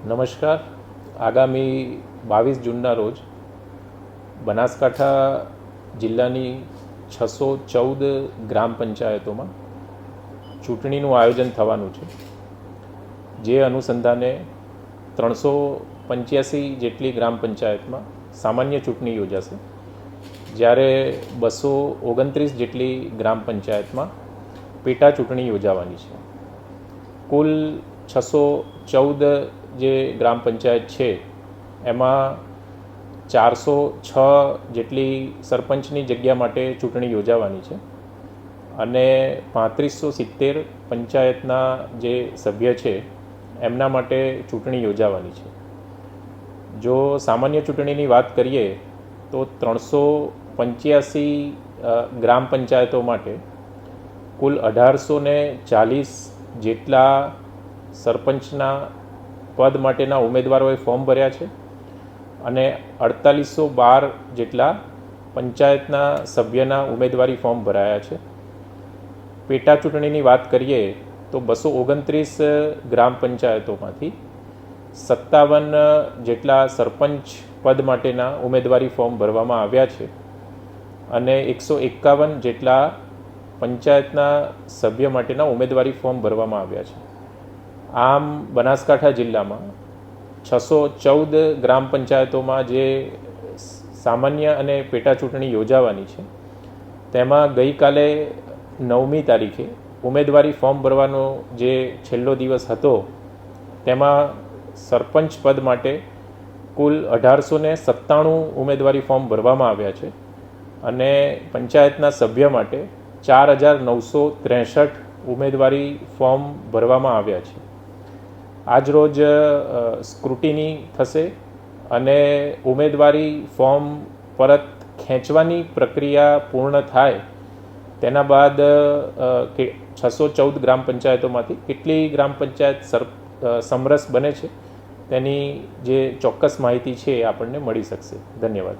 નમસ્કાર. આગામી 22 જૂનના રોજ બનાસકાંઠા જિલ્લાની 614 ગ્રામ પંચાયતોમાં ચૂંટણીનું આયોજન થવાનું છે. જે અનુસંધાને 385 જેટલી ગ્રામ પંચાયતમાં સામાન્ય ચૂંટણી યોજાશે, જ્યારે 229 જેટલી ગ્રામ પંચાયતમાં પેટા ચૂંટણી યોજાવાની છે. કુલ 614 જે ગ્રામ પંચાયત છે એમાં 406 જેટલી સરપંચની જગ્યા માટે ચૂંટણી યોજાવાની છે અને 3570 પંચાયતના જે સભ્ય છે એમના માટે ચૂંટણી યોજાવાની છે. જો સામાન્ય ચૂંટણીની વાત કરીએ તો 385 ગ્રામ પંચાયતો માટે કુલ 1840 જેટલા સરપંચના પદ માટેના ઉમેદવારોએ ફોર્મ ભર્યા છે અને 4812 જેટલા પંચાયતના સભ્યના ઉમેદવારી ફોર્મ ભરાયા છે. પેટા ચૂંટણીની વાત કરીએ તો 229 ગ્રામ પંચાયતોમાંથી 57 જેટલા સરપંચ પદ માટેના ઉમેદવારી ફોર્મ ભરવામાં આવ્યા છે અને 151 જેટલા પંચાયતના સભ્ય માટેના ઉમેદવારી ફોર્મ ભરવામાં આવ્યા છે. આમ બનાસકાંઠા જિલ્લામાં 614 ગ્રામ પંચાયતોમાં જે સામાન્ય અને પેટા ચૂંટણી યોજાવાની છે તેમાં ગઈકાલે 9મી તારીખે ઉમેદવારી ફોર્મ ભરવાનો જે છેલ્લો દિવસ હતો તેમાં સરપંચ પદ માટે કુલ 1897 ઉમેદવારી ફોર્મ ભરવામાં આવ્યા છે અને પંચાયતના સભ્ય માટે 4963 ઉમેદવારી ફોર્મ ભરવામાં આવ્યા છે. આજરોજ સ્ક્રુટિની થશે અને ઉમેદવારી ફોર્મ પરત ખેંચવાની પ્રક્રિયા પૂર્ણ થાય તેના બાદ 614 ગ્રામ પંચાયતોમાંથી કેટલી ગ્રામ પંચાયત સમરસ બને છે તેની જે ચોક્કસ માહિતી છે એ આપણને મળી શકશે. ધન્યવાદ.